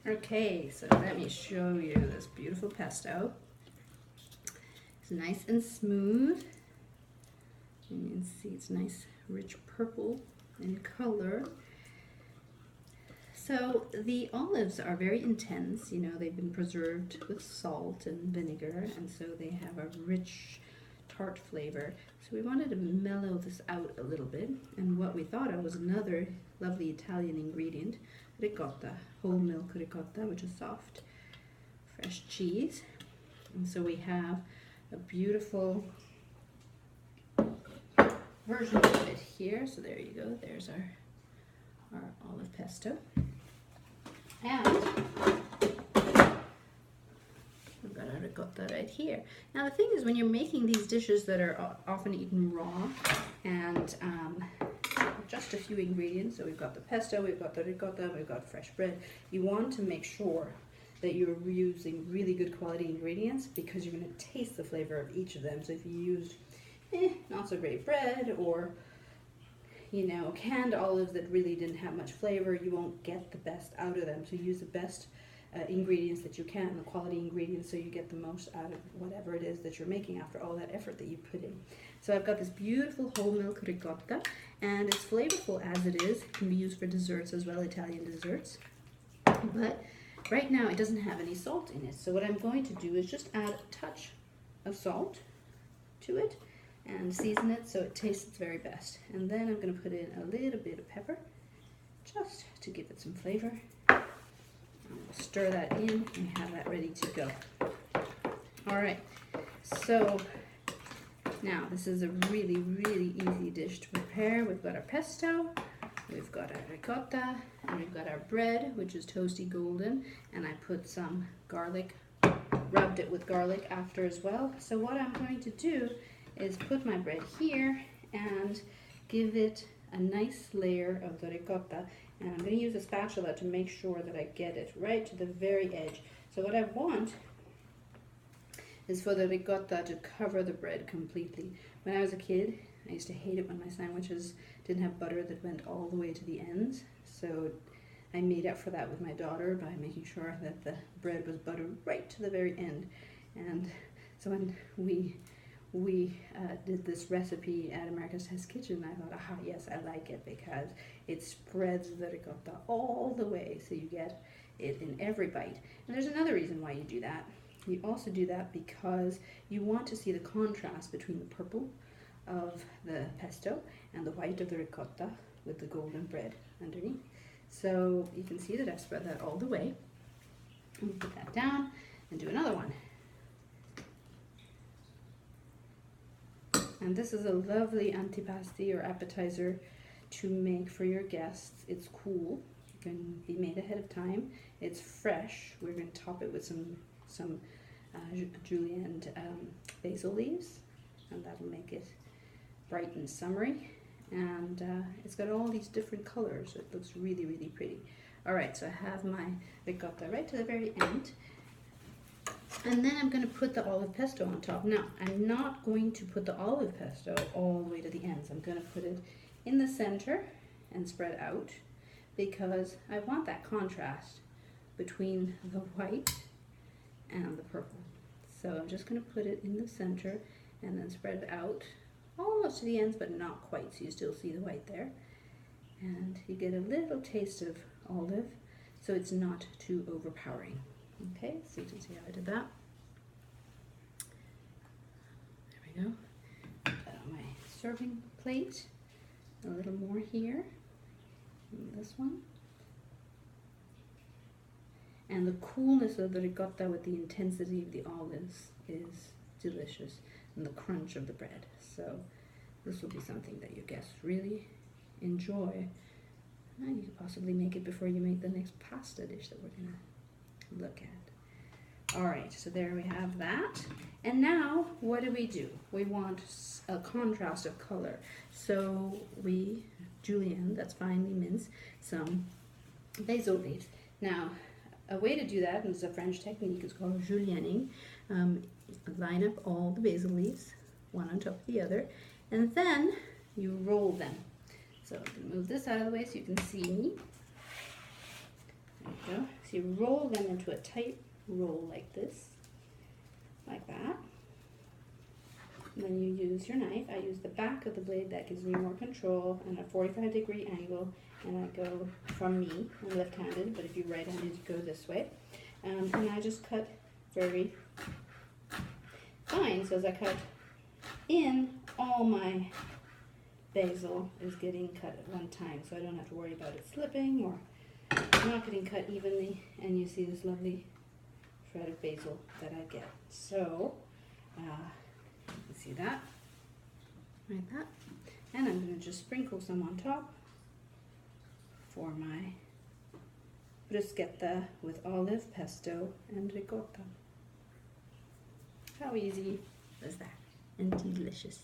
Okay, so let me show you this beautiful pesto. It's nice and smooth. And you can see it's nice, rich purple in color. So the olives are very intense, you know, they've been preserved with salt and vinegar, and so they have a rich, tart flavor. So we wanted to mellow this out a little bit, and what we thought of was another lovely Italian ingredient, ricotta, whole milk ricotta, which is soft, fresh cheese. And so we have a beautiful version of it here. So there you go, there's our olive pesto. And we've got our ricotta right here. Now the thing is, when you're making these dishes that are often eaten raw and just a few ingredients, so we've got the pesto, we've got the ricotta, we've got fresh bread, you want to make sure that you're using really good quality ingredients, because you're going to taste the flavor of each of them. So if you used not so great bread, or you know, canned olives that really didn't have much flavor, you won't get the best out of them. So use the best ingredients that you can, the quality ingredients, so you get the most out of whatever it is that you're making after all that effort that you put in. So I've got this beautiful whole milk ricotta, and it's flavorful as it is. It can be used for desserts as well, Italian desserts. But right now it doesn't have any salt in it. So what I'm going to do is just add a touch of salt to it and season it so it tastes its very best. And then I'm going to put in a little bit of pepper just to give it some flavor. And we'll stir that in and have that ready to go. All right, so now this is a really, really easy dish to prepare. We've got our pesto, we've got our ricotta, and we've got our bread, which is toasty golden, and I put some garlic, rubbed it with garlic after as well. So what I'm going to do is put my bread here and give it a nice layer of the ricotta, and I'm going to use a spatula to make sure that I get it right to the very edge. So what I want is for the ricotta to cover the bread completely. When I was a kid, I used to hate it when my sandwiches didn't have butter that went all the way to the ends. So I made up for that with my daughter by making sure that the bread was buttered right to the very end. And so when we did this recipe at America's Test Kitchen, I thought, aha, yes, I like it, because it spreads the ricotta all the way, so you get it in every bite. And there's another reason why you do that. You also do that because you want to see the contrast between the purple of the pesto and the white of the ricotta with the golden bread underneath. So you can see that I've spread that all the way. And put that down and do another one. And this is a lovely antipasti or appetizer to make for your guests. It's cool. It can be made ahead of time. It's fresh. We're going to top it with some julienne basil leaves, and that'll make it bright and summery. And it's got all these different colors. It looks really, really pretty. All right, so I have my ricotta right to the very end. And then I'm going to put the olive pesto on top. Now, I'm not going to put the olive pesto all the way to the ends. I'm going to put it in the center and spread out, because I want that contrast between the white and the purple. So I'm just going to put it in the center and then spread it out almost to the ends, but not quite, so you still see the white there. And you get a little taste of olive, so it's not too overpowering. Okay, so you can see how I did that. There we go. Put that on my serving plate. A little more here. And this one. And the coolness of the ricotta with the intensity of the olives is delicious, and the crunch of the bread. So this will be something that your guests really enjoy. And you could possibly make it before you make the next pasta dish that we're going to look at. All right, so there we have that. And now what do? We want a contrast of color. So we, julienne, that's finely minced, some basil leaves. Now, a way to do that, and it's a French technique, is called julienning. Line up all the basil leaves, one on top of the other, and then you roll them. So I'm going to move this out of the way so you can see me. There you go. So you roll them into a tight roll like this, like that. And then you use your knife. I use the back of the blade, that gives me more control, and a 45-degree angle, and I go from me. I'm left-handed, but if you're right-handed, you go this way. And I just cut very fine. So as I cut in, all my basil is getting cut at one time, so I don't have to worry about it slipping or not getting cut evenly. And you see this lovely shred of basil that I get. So you see that, like that, and I'm going to just sprinkle some on top for my bruschetta with olive, pesto, and ricotta. How easy is that? And delicious.